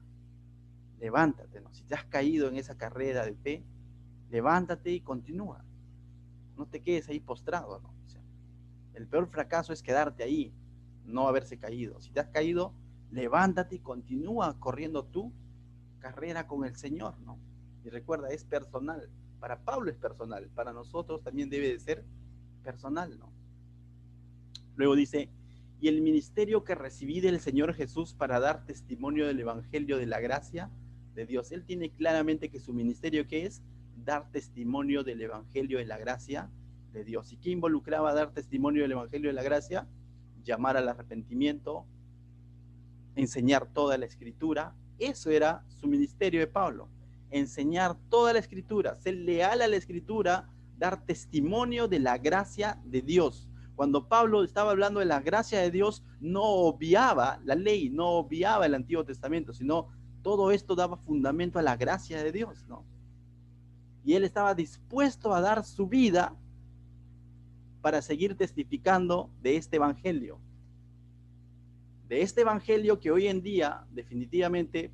levántate, ¿no? Si te has caído en esa carrera de fe, levántate y continúa. No te quedes ahí postrado, ¿no? O sea, el peor fracaso es quedarte ahí, no haberse caído. Si te has caído, levántate y continúa corriendo tu carrera con el Señor, ¿no? Y recuerda, es personal. Para Pablo es personal, para nosotros también debe de ser personal, ¿no? Luego dice, y el ministerio que recibí del Señor Jesús para dar testimonio del Evangelio de la gracia de Dios. Él tiene claramente que su ministerio, ¿qué es? Dar testimonio del Evangelio de la gracia de Dios. ¿Y qué involucraba dar testimonio del Evangelio de la gracia? Llamar al arrepentimiento, enseñar toda la Escritura. Eso era su ministerio de Pablo. Enseñar toda la Escritura, ser leal a la Escritura, dar testimonio de la gracia de Dios. Cuando Pablo estaba hablando de la gracia de Dios, no obviaba la ley, no obviaba el Antiguo Testamento, sino todo esto daba fundamento a la gracia de Dios, ¿no? Y él estaba dispuesto a dar su vida para seguir testificando de este evangelio. De este evangelio que hoy en día definitivamente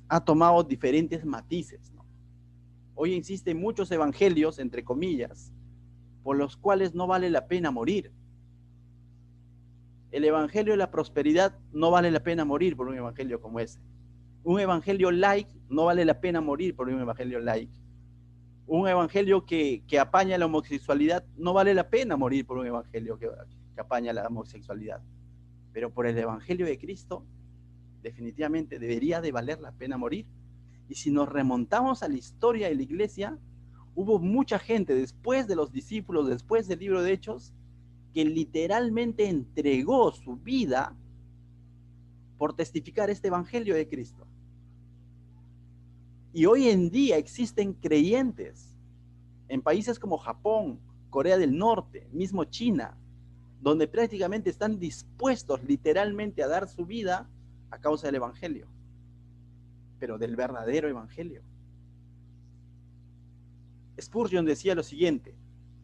ha tomado diferentes matices, ¿no? Hoy existen muchos evangelios, entre comillas, por los cuales no vale la pena morir. El evangelio de la prosperidad no vale la pena morir por un evangelio como ese. Un evangelio light no vale la pena morir por un evangelio light. Un evangelio que apaña la homosexualidad no vale la pena morir por un evangelio que apaña la homosexualidad. Pero por el evangelio de Cristo definitivamente debería de valer la pena morir. Y si nos remontamos a la historia de la iglesia, hubo mucha gente después de los discípulos, después del libro de Hechos, que literalmente entregó su vida por testificar este evangelio de Cristo. Y hoy en día existen creyentes en países como Japón, Corea del Norte, mismo China, donde prácticamente están dispuestos literalmente a dar su vida a causa del evangelio, pero del verdadero evangelio. Spurgeon decía lo siguiente,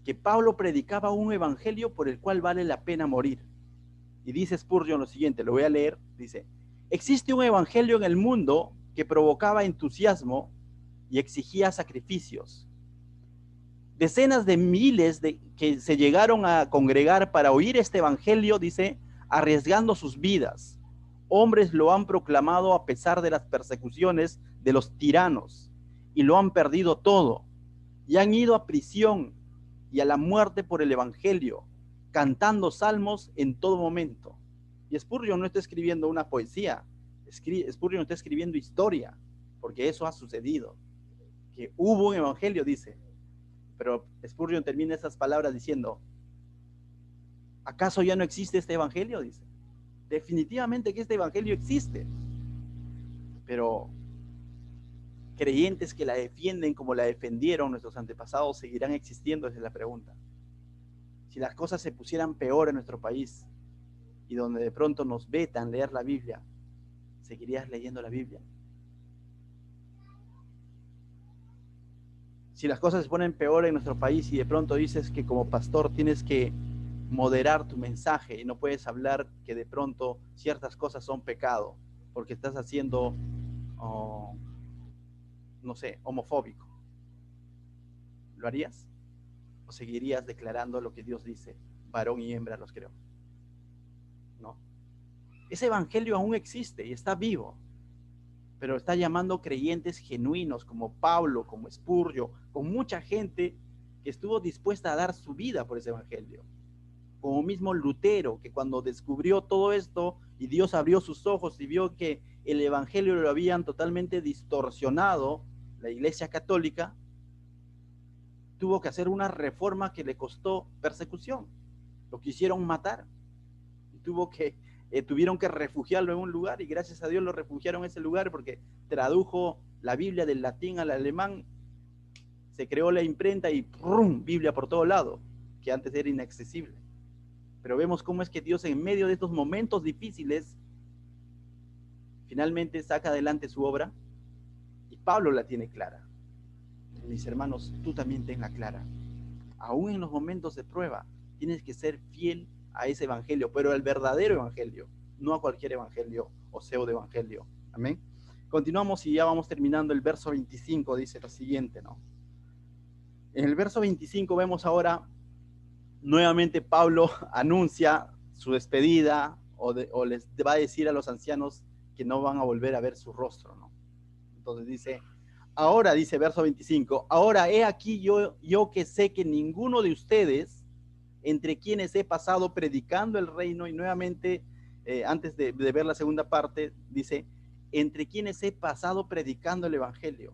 que Pablo predicaba un evangelio por el cual vale la pena morir. Y dice Spurgeon lo siguiente, lo voy a leer, dice, existe un evangelio en el mundo que provocaba entusiasmo y exigía sacrificios. Decenas de miles que se llegaron a congregar para oír este evangelio, dice, arriesgando sus vidas. Hombres lo han proclamado a pesar de las persecuciones de los tiranos y lo han perdido todo y han ido a prisión y a la muerte por el evangelio, cantando salmos en todo momento. Y Spurgeon no está escribiendo una poesía, Spurgeon está escribiendo historia, porque eso ha sucedido, que hubo un evangelio, dice. Pero Spurgeon termina esas palabras diciendo, ¿acaso ya no existe este evangelio? Dice, definitivamente que este evangelio existe, pero creyentes que la defienden como la defendieron nuestros antepasados seguirán existiendo, esa es la pregunta. Si las cosas se pusieran peor en nuestro país y donde de pronto nos vetan leer la Biblia, ¿seguirías leyendo la Biblia? Si las cosas se ponen peor en nuestro país y de pronto dices que como pastor tienes que moderar tu mensaje y no puedes hablar que de pronto ciertas cosas son pecado porque estás haciendo, no sé, homofóbico, ¿lo harías? ¿O seguirías declarando lo que Dios dice? Varón y hembra los creó. No. Ese evangelio aún existe y está vivo, pero está llamando creyentes genuinos como Pablo, como Spurgeon, con mucha gente que estuvo dispuesta a dar su vida por ese evangelio. Como mismo Lutero, que cuando descubrió todo esto y Dios abrió sus ojos y vio que el evangelio lo habían totalmente distorsionado, la Iglesia Católica, tuvo que hacer una reforma que le costó persecución. Lo quisieron matar. Tuvieron que refugiarlo en un lugar y gracias a Dios lo refugiaron en ese lugar porque tradujo la Biblia del latín al alemán, se creó la imprenta y ¡prum! Biblia por todo lado, que antes era inaccesible. Pero vemos cómo es que Dios en medio de estos momentos difíciles finalmente saca adelante su obra, y Pablo la tiene clara. Mis hermanos, tú también tenla clara. Aún en los momentos de prueba, tienes que ser fiel a ese evangelio, pero al verdadero evangelio, no a cualquier evangelio o pseudo evangelio. Amén. Continuamos y ya vamos terminando. El verso 25 dice lo siguiente, ¿no? En el verso 25 vemos ahora nuevamente Pablo anuncia su despedida o les va a decir a los ancianos que no van a volver a ver su rostro, ¿no? Entonces dice, ahora, dice verso 25, ahora he aquí yo que sé que ninguno de ustedes, entre quienes he pasado predicando el reino, y nuevamente, antes de ver la segunda parte, dice, entre quienes he pasado predicando el evangelio.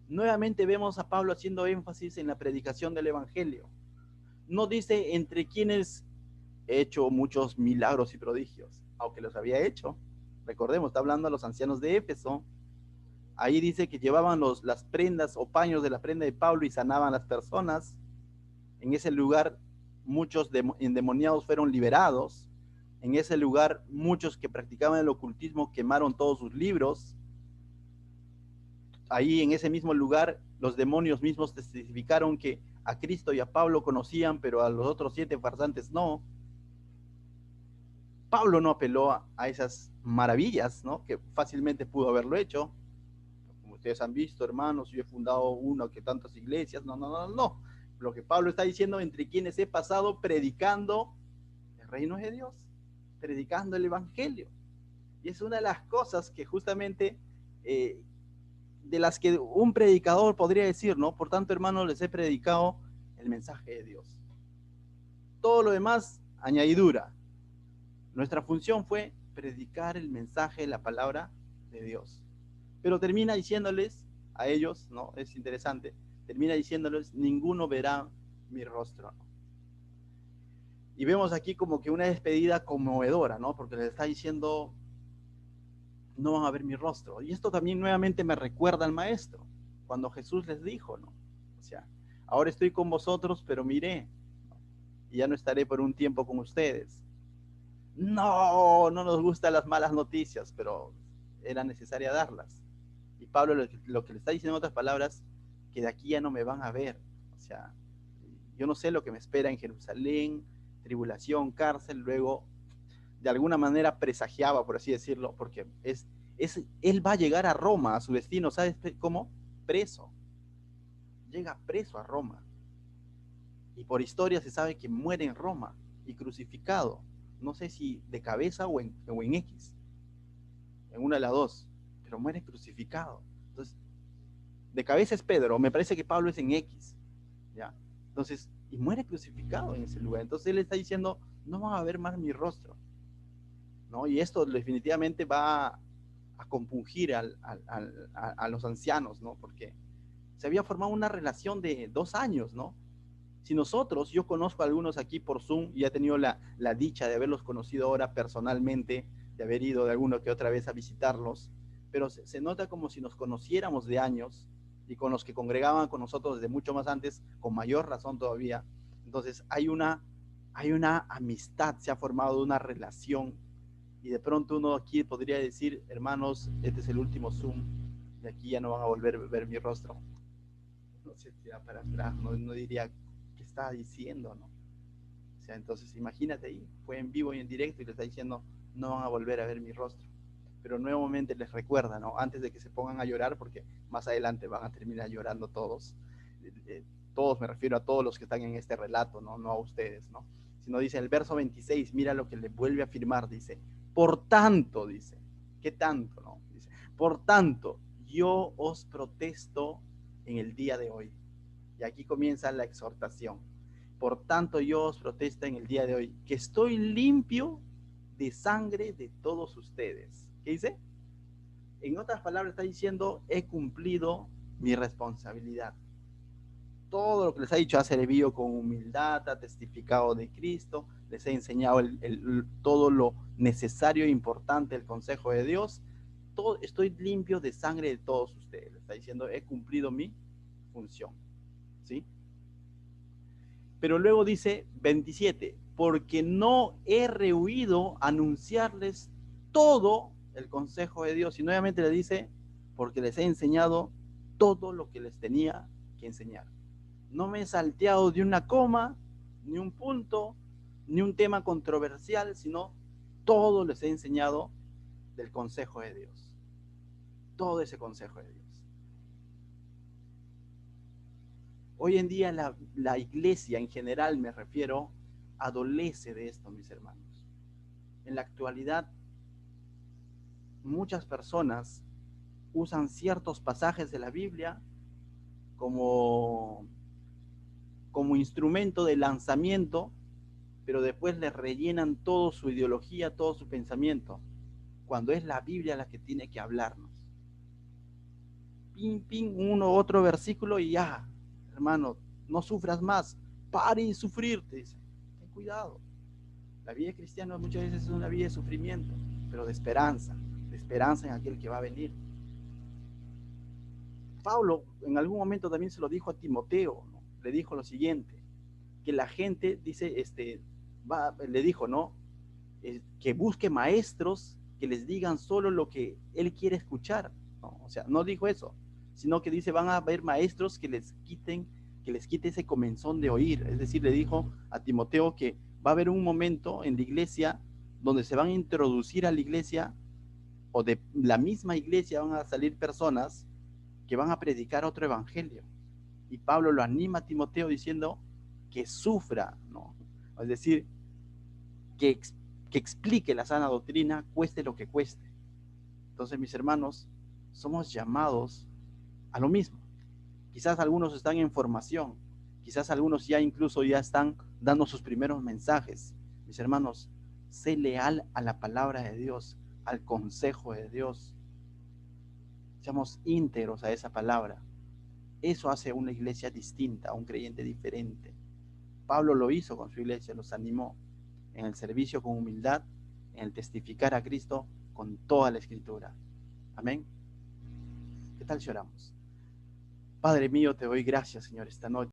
Nuevamente vemos a Pablo haciendo énfasis en la predicación del evangelio. No dice entre quienes he hecho muchos milagros y prodigios, aunque los había hecho. Recordemos, está hablando a los ancianos de Éfeso. Ahí dice que llevaban las prendas o paños de la prenda de Pablo y sanaban a las personas. En ese lugar muchos endemoniados fueron liberados. En ese lugar muchos que practicaban el ocultismo quemaron todos sus libros. Ahí en ese mismo lugar los demonios mismos testificaron que a Cristo y a Pablo conocían, pero a los otros 7 farsantes no. Pablo no apeló a esas maravillas, ¿no? Que fácilmente pudo haberlo hecho. Como ustedes han visto, hermanos, yo he fundado una que tantas iglesias. No. Lo que Pablo está diciendo, entre quienes he pasado predicando el reino de Dios, predicando el evangelio. Y es una de las cosas que justamente de las que un predicador podría decir, ¿no? Por tanto, hermanos, les he predicado el mensaje de Dios. Todo lo demás, añadidura. Nuestra función fue predicar el mensaje, la palabra de Dios. Pero termina diciéndoles a ellos, ¿no? Es interesante, termina diciéndoles, ninguno verá mi rostro, ¿no? Y vemos aquí como que una despedida conmovedora, ¿no? Porque les está diciendo, no van a ver mi rostro. Y esto también nuevamente me recuerda al maestro, cuando Jesús les dijo, ¿no? O sea, ahora estoy con vosotros, pero miré, ¿no? Y ya no estaré por un tiempo con ustedes. No nos gustan las malas noticias, pero era necesaria darlas. Y Pablo lo que le está diciendo en otras palabras, que de aquí ya no me van a ver. O sea, yo no sé lo que me espera en Jerusalén, tribulación, cárcel, luego de alguna manera presagiaba, por así decirlo, porque él va a llegar a Roma, a su destino, ¿sabes cómo? Preso. Llega preso a Roma. Y por historia se sabe que muere en Roma y crucificado. No sé si de cabeza o en X, en una de las dos, pero muere crucificado. Entonces, de cabeza es Pedro, me parece que Pablo es en X, ¿ya? Entonces, y muere crucificado en ese lugar. Entonces él está diciendo, no van a ver más mi rostro, ¿no? Y esto definitivamente va a compungir a los ancianos, ¿no? Porque se había formado una relación de 2 años, ¿no? Si nosotros, yo conozco a algunos aquí por Zoom y he tenido la dicha de haberlos conocido ahora personalmente, de haber ido de alguna que otra vez a visitarlos, pero se nota como si nos conociéramos de años, y con los que congregaban con nosotros desde mucho más antes, con mayor razón todavía. Entonces hay una amistad, se ha formado una relación, y de pronto uno aquí podría decir, hermanos, este es el último Zoom, de aquí ya no van a volver a ver mi rostro. No se tira para atrás, no diría qué está diciendo, ¿no? O sea, entonces imagínate ahí, fue en vivo y en directo y le está diciendo, no van a volver a ver mi rostro. Pero nuevamente les recuerda, ¿no? Antes de que se pongan a llorar, porque más adelante van a terminar llorando todos. Todos, me refiero a todos los que están en este relato, ¿no? No a ustedes, ¿no? Sino dice el verso 26, mira lo que le vuelve a afirmar, dice, por tanto, dice, ¿qué tanto, no? Dice, por tanto, yo os protesto en el día de hoy. Y aquí comienza la exhortación. Por tanto, yo os protesto en el día de hoy, que estoy limpio de sangre de todos ustedes. ¿Qué dice? En otras palabras está diciendo, he cumplido mi responsabilidad. Todo lo que les ha dicho ha servido con humildad, ha testificado de Cristo, les he enseñado todo lo necesario e importante del consejo de Dios. estoy limpio de sangre de todos ustedes. Le está diciendo, he cumplido mi función. ¿Sí? Pero luego dice 27, porque no he rehuido anunciarles todo el consejo de Dios. Y nuevamente le dice, porque les he enseñado todo lo que les tenía que enseñar. No me he salteado de una coma, ni un punto, ni un tema controversial, sino todo les he enseñado del consejo de Dios. Todo ese consejo de Dios. Hoy en día la iglesia en general, me refiero, adolece de esto, mis hermanos. En la actualidad, muchas personas usan ciertos pasajes de la Biblia como instrumento de lanzamiento, pero después le rellenan toda su ideología, todo su pensamiento, cuando es la Biblia la que tiene que hablarnos. Pin, pin, uno otro versículo y ya, hermano, no sufras más, pare de sufrir, te dice. Ten cuidado. La vida cristiana muchas veces es una vida de sufrimiento, pero de esperanza en aquel que va a venir. Pablo en algún momento también se lo dijo a Timoteo, ¿no? Le dijo lo siguiente, que la gente, dice, le dijo, ¿no? Que busque maestros que les digan solo lo que él quiere escuchar, ¿no? O sea, no dijo eso, sino que dice, van a haber maestros que les quite ese comenzón de oír. Es decir, le dijo a Timoteo que va a haber un momento en la iglesia donde se van a introducir a la iglesia, o de la misma iglesia van a salir personas que van a predicar otro evangelio. Y Pablo lo anima a Timoteo diciendo que sufra, ¿no? Es decir, que explique la sana doctrina, cueste lo que cueste. Entonces, mis hermanos, somos llamados a lo mismo. Quizás algunos están en formación, quizás algunos ya incluso ya están dando sus primeros mensajes. Mis hermanos, sé leal a la palabra de Dios, al consejo de Dios. Seamos íntegros a esa palabra. Eso hace una iglesia distinta, un creyente diferente. Pablo lo hizo con su iglesia, los animó en el servicio con humildad, en el testificar a Cristo con toda la escritura. Amén. ¿Qué tal si oramos? Padre mío, te doy gracias, Señor, esta noche.